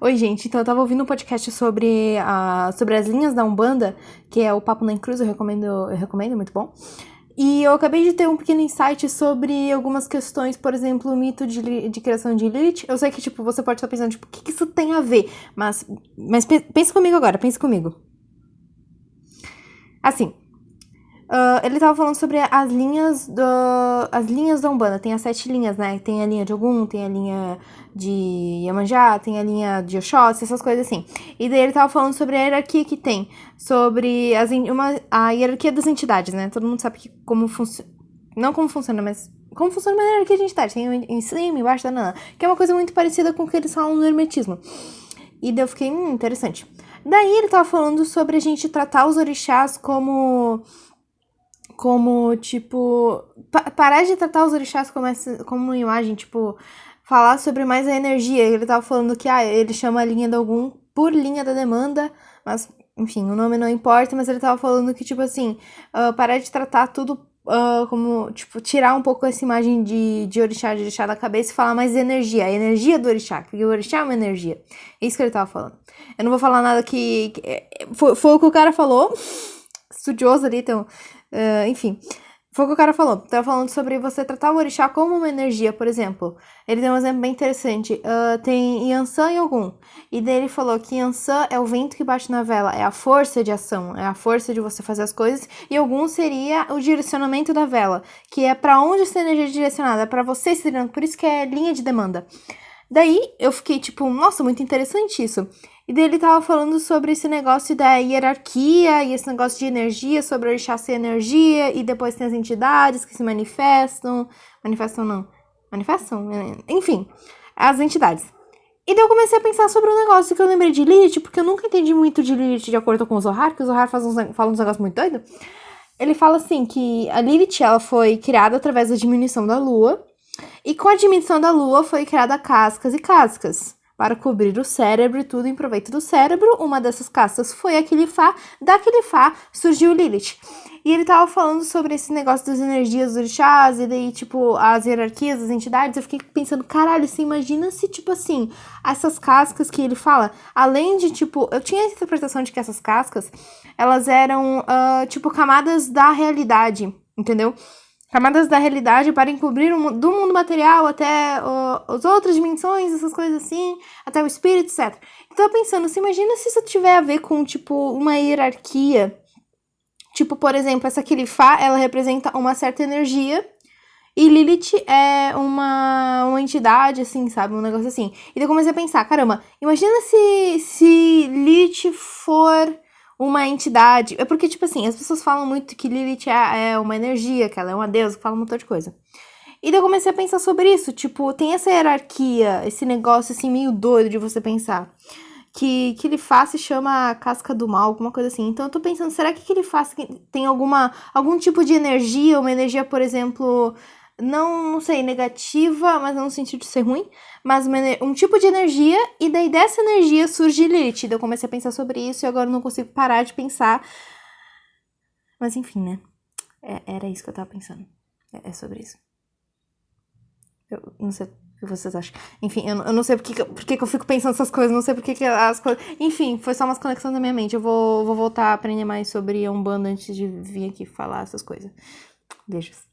Oi, gente. Então, eu tava ouvindo um podcast sobre as linhas da Umbanda, que é o Papo na Cruz, eu recomendo, muito bom. E eu acabei de ter um pequeno insight sobre algumas questões, por exemplo, o mito de criação de Lilith. Eu sei que, tipo, você pode estar pensando, tipo, o que isso tem a ver? Mas pensa comigo agora, pensa comigo. Assim, ele tava falando sobre as linhas da Umbanda. Tem as 7 linhas, né? Tem a linha de Ogum, tem a linha de Iemanjá, tem a linha de Oxóssi, essas coisas assim. E daí ele tava falando sobre a hierarquia que tem, sobre a hierarquia das entidades, né? Todo mundo sabe como funciona. Não como funciona, mas como funciona uma hierarquia de entidades. Tem em cima, embaixo, nanana, que é uma coisa muito parecida com o que eles falam no hermetismo. E daí eu fiquei, interessante. Daí ele tava falando sobre a gente tratar os orixás como tipo, parar de tratar os orixás como uma imagem, tipo, falar sobre mais a energia. Ele tava falando que, ele chama a linha do Ogum por linha da demanda, mas, enfim, o nome não importa, mas ele tava falando que, tipo assim, parar de tratar tudo como, tipo, tirar um pouco essa imagem de orixá da cabeça e falar mais de energia, a energia do orixá, porque o orixá é uma energia. É isso que ele tava falando. Eu não vou falar nada que foi o que o cara falou, estudioso ali, então... enfim, foi o que o cara falou. Tava falando sobre você tratar o orixá como uma energia, por exemplo. Ele deu um exemplo bem interessante. Tem Yansan e Ogum. E daí ele falou que Yansan é o vento que bate na vela, é a força de ação, é a força de você fazer as coisas. E Ogum seria o direcionamento da vela, que é pra onde essa energia é direcionada, é pra você se direcionando. Por isso que é linha de demanda. Daí eu fiquei tipo, nossa, muito interessante isso. E daí ele tava falando sobre esse negócio da hierarquia e esse negócio de energia, sobre o orixá ser energia, e depois tem as entidades que se manifestam. Manifestam não. Manifestam? Enfim, as entidades. E daí eu comecei a pensar sobre um negócio que eu lembrei de Lilith, porque eu nunca entendi muito de Lilith de acordo com o Zohar, que o Zohar fala uns negócios muito doidos. Ele fala assim que a Lilith, ela foi criada através da diminuição da lua, e com a diminuição da lua foi criada cascas e cascas para cobrir o cérebro e tudo em proveito do cérebro. Uma dessas cascas foi a Quilifá, da Quilifá surgiu Lilith. E ele tava falando sobre esse negócio das energias dos orixás e daí, tipo, as hierarquias das entidades. Eu fiquei pensando, caralho, você imagina se, tipo assim, essas cascas que ele fala, além de, tipo, eu tinha a interpretação de que essas cascas, elas eram, tipo, camadas da realidade, entendeu? Camadas da realidade para encobrir do mundo material até as outras dimensões, essas coisas assim, até o espírito, etc. Então, eu pensando, você imagina se isso tiver a ver com, tipo, uma hierarquia. Tipo, por exemplo, essa Quilifá, ela representa uma certa energia, e Lilith é uma entidade, assim, sabe? Um negócio assim. E daí eu comecei a pensar, caramba, imagina se Lilith for uma entidade. É porque, tipo assim, as pessoas falam muito que Lilith é uma energia, que ela é uma deusa, que fala um montão de coisa. E daí eu comecei a pensar sobre isso. Tipo, tem essa hierarquia, esse negócio, assim, meio doido de você pensar. Que ele faz se chama casca do mal, alguma coisa assim. Então eu tô pensando, será que ele faz tem algum tipo de energia, uma energia, por exemplo, não sei, negativa, mas não no sentido de ser ruim, mas um tipo de energia, e daí dessa energia surge Lilith. Daí eu comecei a pensar sobre isso e agora eu não consigo parar de pensar. Mas enfim, né? Era isso que eu tava pensando. É sobre isso. Eu não sei o que vocês acham. Enfim, eu não sei porque que eu fico pensando essas coisas, não sei porque que as coisas... Enfim, foi só umas conexões da minha mente. Eu vou voltar a aprender mais sobre a Umbanda antes de vir aqui falar essas coisas. Beijos.